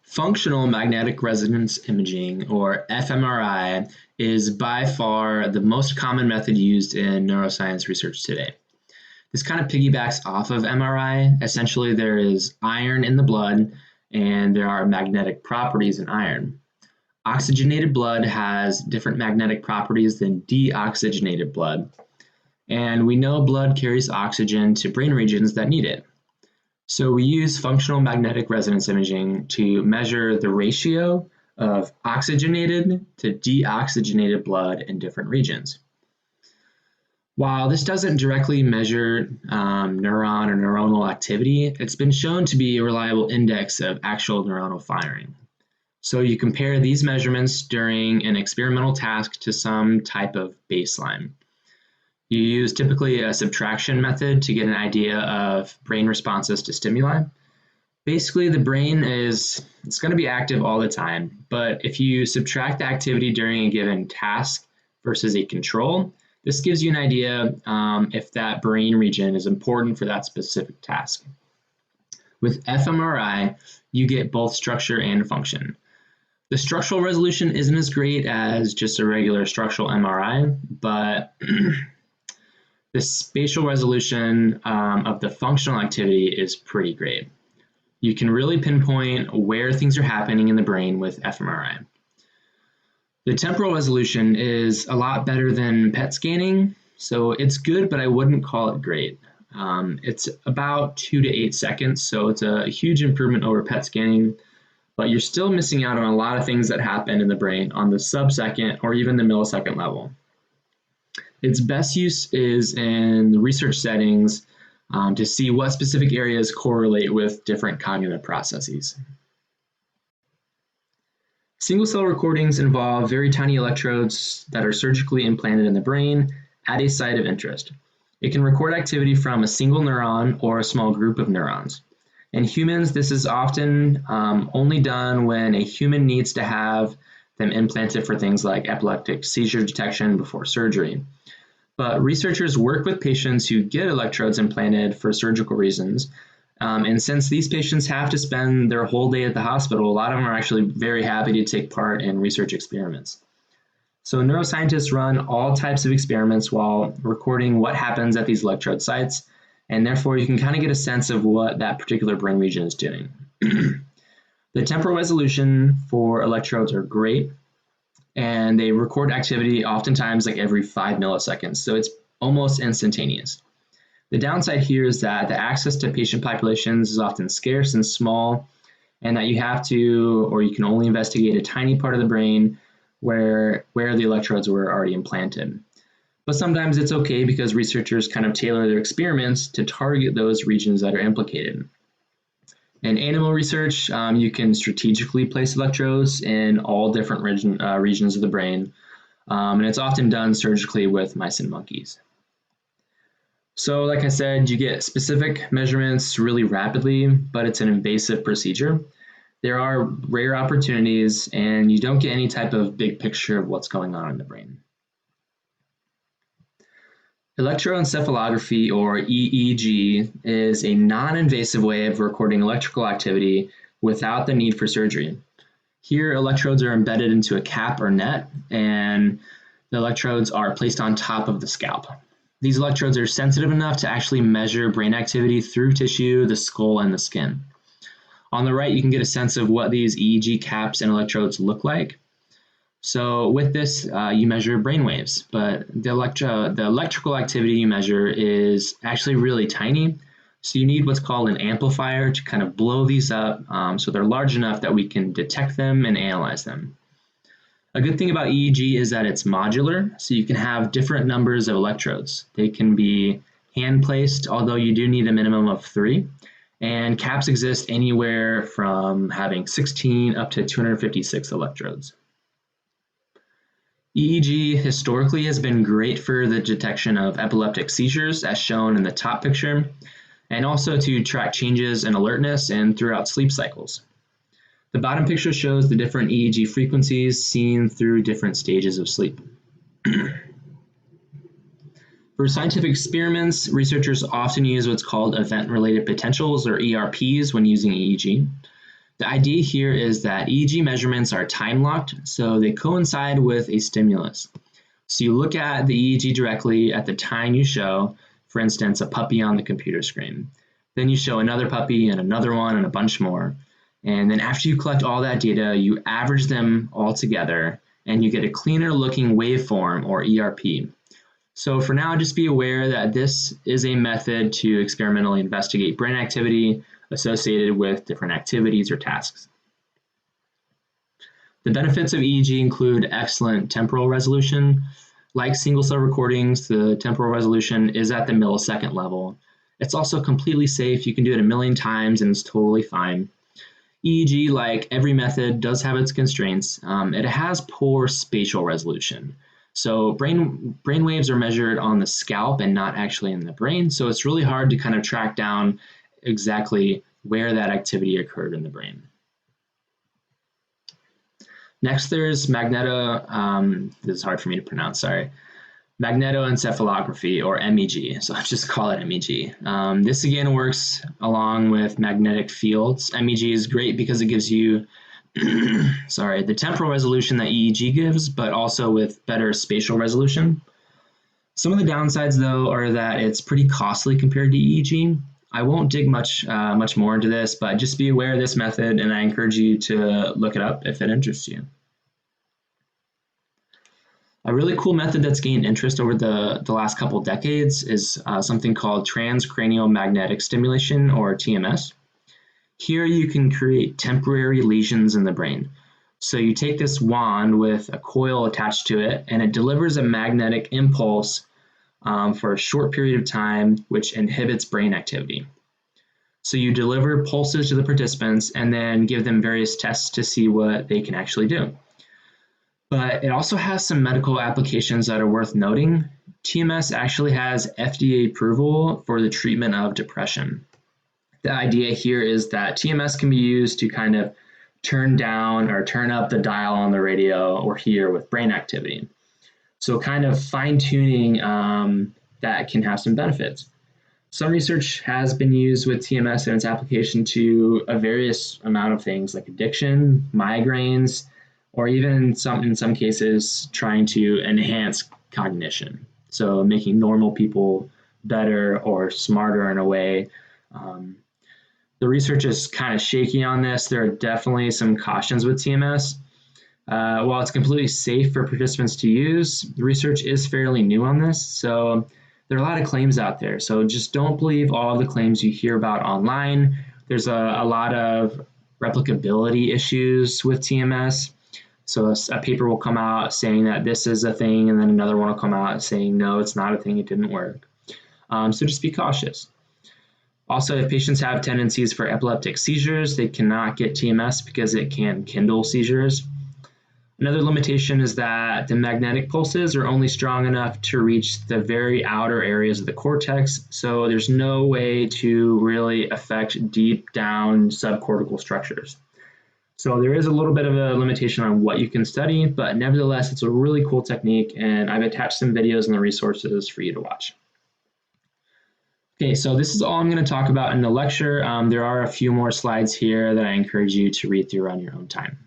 Functional magnetic resonance imaging, or fMRI, is by far the most common method used in neuroscience research today. This kind of piggybacks off of MRI. Essentially, there is iron in the blood, and there are magnetic properties in iron. Oxygenated blood has different magnetic properties than deoxygenated blood, and we know blood carries oxygen to brain regions that need it. So we use functional magnetic resonance imaging to measure the ratio of oxygenated to deoxygenated blood in different regions. While this doesn't directly measure neuron or neuronal activity, it's been shown to be a reliable index of actual neuronal firing. So you compare these measurements during an experimental task to some type of baseline. You use typically a subtraction method to get an idea of brain responses to stimuli. Basically, the brain it's going to be active all the time, but if you subtract the activity during a given task versus a control, this gives you an idea if that brain region is important for that specific task. With fMRI, you get both structure and function. The structural resolution isn't as great as just a regular structural MRI, but the spatial resolution of the functional activity is pretty great. You can really pinpoint where things are happening in the brain with fMRI. The temporal resolution is a lot better than PET scanning, so it's good, but I wouldn't call it great. It's about 2 to 8 seconds, so it's a huge improvement over PET scanning, but you're still missing out on a lot of things that happen in the brain on the sub-second or even the millisecond level. Its best use is in the research settings to see what specific areas correlate with different cognitive processes. Single-cell recordings involve very tiny electrodes that are surgically implanted in the brain at a site of interest. It can record activity from a single neuron or a small group of neurons. In humans, this is often only done when a human needs to have them implanted for things like epileptic seizure detection before surgery. But researchers work with patients who get electrodes implanted for surgical reasons. And since these patients have to spend their whole day at the hospital, a lot of them are actually very happy to take part in research experiments. So neuroscientists run all types of experiments while recording what happens at these electrode sites, and therefore you can kind of get a sense of what that particular brain region is doing. The temporal resolution for electrodes are great, and they record activity oftentimes like every 5 milliseconds, so it's almost instantaneous. The downside here is that the access to patient populations is often scarce and small, and that you have to, or you can only investigate a tiny part of the brain where the electrodes were already implanted. But sometimes it's okay because researchers kind of tailor their experiments to target those regions that are implicated. In animal research, you can strategically place electrodes in all different regions of the brain, and it's often done surgically with mice and monkeys. So like I said, you get specific measurements really rapidly, but it's an invasive procedure. There are rare opportunities, and you don't get any type of big picture of what's going on in the brain. Electroencephalography, or EEG, is a non-invasive way of recording electrical activity without the need for surgery. Here, electrodes are embedded into a cap or net, and the electrodes are placed on top of the scalp. These electrodes are sensitive enough to actually measure brain activity through tissue, the skull, and the skin. On the right, you can get a sense of what these EEG caps and electrodes look like. So with this, you measure brain waves, but the electrical activity you measure is actually really tiny. So you need what's called an amplifier to kind of blow these up so they're large enough that we can detect them and analyze them. A good thing about EEG is that it's modular, so you can have different numbers of electrodes. They can be hand-placed, although you do need a minimum of 3, and caps exist anywhere from having 16 up to 256 electrodes. EEG historically has been great for the detection of epileptic seizures, as shown in the top picture, and also to track changes in alertness and throughout sleep cycles. The bottom picture shows the different EEG frequencies seen through different stages of sleep. For scientific experiments, researchers often use what's called event-related potentials, or ERPs, when using EEG. The idea here is that EEG measurements are time-locked, so they coincide with a stimulus. So you look at the EEG directly at the time you show, for instance, a puppy on the computer screen. Then you show another puppy and another one and a bunch more. And then after you collect all that data, you average them all together and you get a cleaner looking waveform, or ERP. So for now, just be aware that this is a method to experimentally investigate brain activity associated with different activities or tasks. The benefits of EEG include excellent temporal resolution. Like single cell recordings, the temporal resolution is at the millisecond level. It's also completely safe. You can do it a million times and it's totally fine. EEG, like every method, does have its constraints. It has poor spatial resolution. So brain waves are measured on the scalp and not actually in the brain. So it's really hard to kind of track down exactly where that activity occurred in the brain. Next, there's Magneto, this is hard for me to pronounce, sorry. Magnetoencephalography, or MEG, so I'll just call it MEG. This again works along with magnetic fields. MEG is great because it gives you the temporal resolution that EEG gives, but also with better spatial resolution. Some of the downsides, though, are that it's pretty costly compared to EEG. I won't dig much more into this, but just be aware of this method, and I encourage you to look it up if it interests you. A really cool method that's gained interest over the last couple decades is something called transcranial magnetic stimulation, or TMS. Here you can create temporary lesions in the brain. So you take this wand with a coil attached to it, and it delivers a magnetic impulse for a short period of time, which inhibits brain activity. So you deliver pulses to the participants and then give them various tests to see what they can actually do. But it also has some medical applications that are worth noting. TMS actually has FDA approval for the treatment of depression. The idea here is that TMS can be used to kind of turn down or turn up the dial on the radio or hear with brain activity. So kind of fine-tuning that can have some benefits. Some research has been used with TMS and its application to a various amount of things like addiction, migraines, or even in some cases trying to enhance cognition. So making normal people better or smarter in a way. The research is kind of shaky on this. There are definitely some cautions with TMS. While it's completely safe for participants to use, the research is fairly new on this. So there are a lot of claims out there. So just don't believe all of the claims you hear about online. There's a lot of replicability issues with TMS. So a paper will come out saying that this is a thing, and then another one will come out saying, no, it's not a thing, it didn't work. So just be cautious. Also, if patients have tendencies for epileptic seizures, they cannot get TMS because it can kindle seizures. Another limitation is that the magnetic pulses are only strong enough to reach the very outer areas of the cortex, so there's no way to really affect deep down subcortical structures. So there is a little bit of a limitation on what you can study, but nevertheless, it's a really cool technique, and I've attached some videos in the resources for you to watch. Okay, so this is all I'm going to talk about in the lecture. There are a few more slides here that I encourage you to read through on your own time.